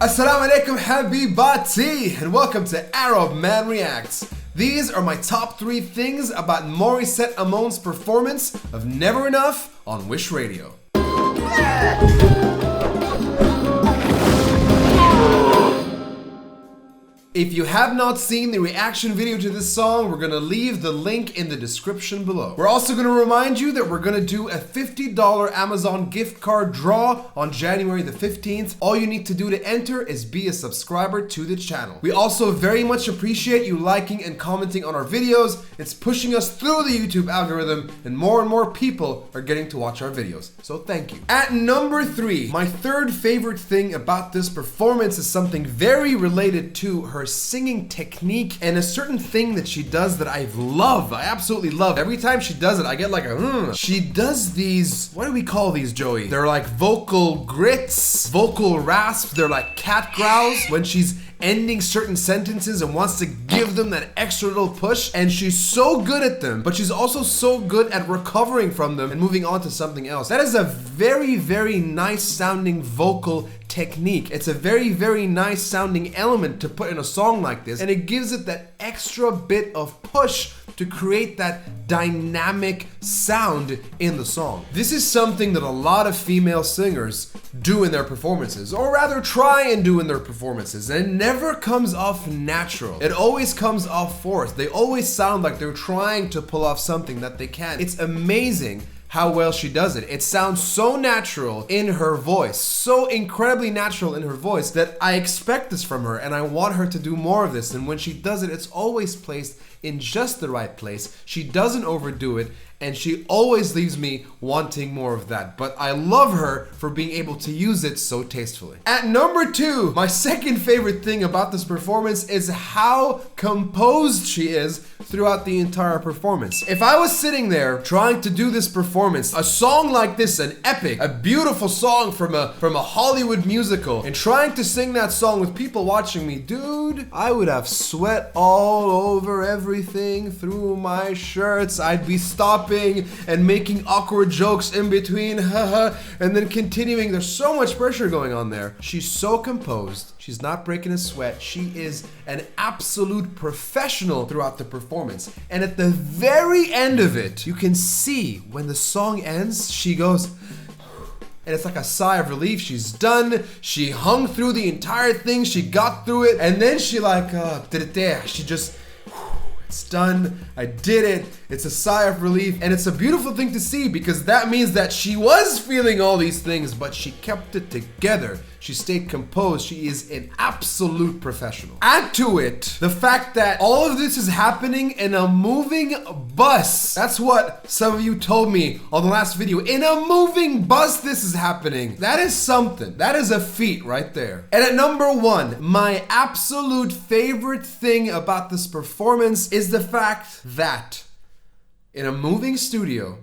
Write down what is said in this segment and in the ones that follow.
Assalamu alaikum Habibati, and welcome to Arab Man Reacts. These are my top 3 things about Morissette Amon's performance of Never Enough on Wish Radio. If you have not seen the reaction video to this song, we're gonna leave the link in the description below. We're also gonna remind you that we're gonna do a $50 Amazon gift card draw on January the 15th. All you need to do to enter is be a subscriber to the channel. We also very much appreciate you liking and commenting on our videos. It's pushing us through the YouTube algorithm and more people are getting to watch our videos. So thank you. At number 3, my third favorite thing about this performance is something very related to her singing technique and a certain thing that she does that I love. I absolutely love. Every time she does it, I get like a She does these, what do we call these, Joey? They're like vocal grits, vocal rasps. They're like cat growls when she's ending certain sentences and wants to give them that extra little push, and she's so good at them, but she's also so good at recovering from them and moving on to something else. That is a very nice sounding vocal technique. It's a very nice sounding element to put in a song like this, and it gives it that extra bit of push to create that dynamic sound in the song. This is something that a lot of female singers do in their performances, or rather try and do in their performances, and it never comes off natural. It always comes off forced. They always sound like they're trying to pull off something that they can't. It's amazing how well she does it. It sounds so natural in her voice, so incredibly natural in her voice, that I expect this from her and I want her to do more of this. And when she does it, it's always placed in just the right place. She doesn't overdo it, and she always leaves me wanting more of that. But I love her for being able to use it so tastefully. At number 2, my second favorite thing about this performance is how composed she is throughout the entire performance. If I was sitting there trying to do this performance, a song like this, an epic, a beautiful song from a Hollywood musical, and trying to sing that song with people watching me, dude, I would have sweat all over everything, through my shirts. I'd be stopping and making awkward jokes in between, and then continuing. There's so much pressure going on there. She's so composed. She's not breaking a sweat. She is an absolute professional throughout the performance. And at the very end of it, you can see when the song ends, she goes, and it's like a sigh of relief. She's done. She hung through the entire thing. She got through it. And then she like, she just, it's done. I did it. It's a sigh of relief, and it's a beautiful thing to see, because that means that she was feeling all these things, but she kept it together. She stayed composed. She is an absolute professional. Add to it the fact that all of this is happening in a moving bus. That's what some of you told me on the last video. In a moving bus, this is happening. That is something. That is a feat right there. And at number 1, my absolute favorite thing about this performance is the fact that in a moving studio,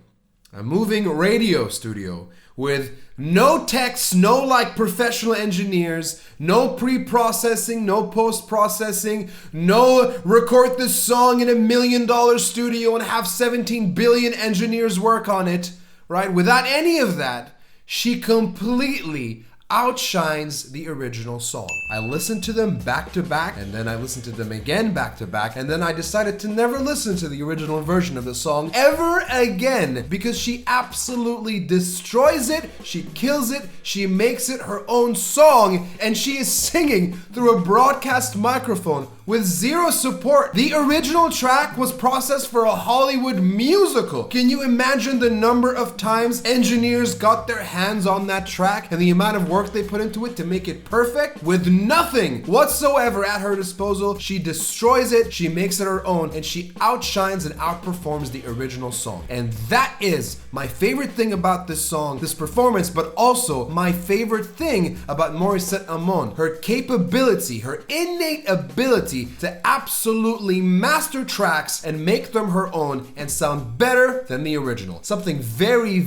a moving radio studio, with no techs, no like professional engineers, no pre-processing, no post-processing, no record this song in $1 million studio and have 17 billion engineers work on it, right? Without any of that, she completely outshines the original song. I listened to them back to back, and then I listened to them again back to back, and then I decided to never listen to the original version of the song ever again, because she absolutely destroys it, she kills it, she makes it her own song, and she is singing through a broadcast microphone with zero support. The original track was processed for a Hollywood musical. Can you imagine the number of times engineers got their hands on that track and the amount of work they put into it to make it perfect? With nothing whatsoever at her disposal, she destroys it, she makes it her own, and she outshines and outperforms the original song. And that is my favorite thing about this song, this performance, but also my favorite thing about Morissette Amon. Her capability, her innate ability to absolutely master tracks and make them her own and sound better than the original. Something very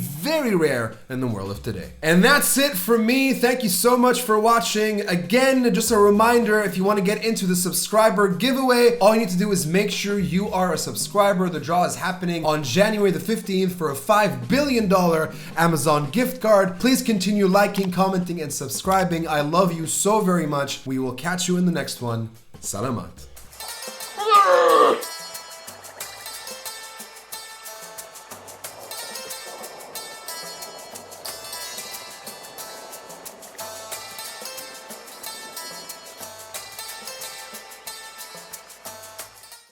rare in the world of today. And that's it for me. thank you so much for watching. Again, just a reminder, if you want to get into the subscriber giveaway, all you need to do is make sure you are a subscriber. The draw is happening on January the 15th for a $5 billion Amazon gift card. Please continue liking, commenting, and subscribing. I love you so very much. We will catch you in the next one. Salamat.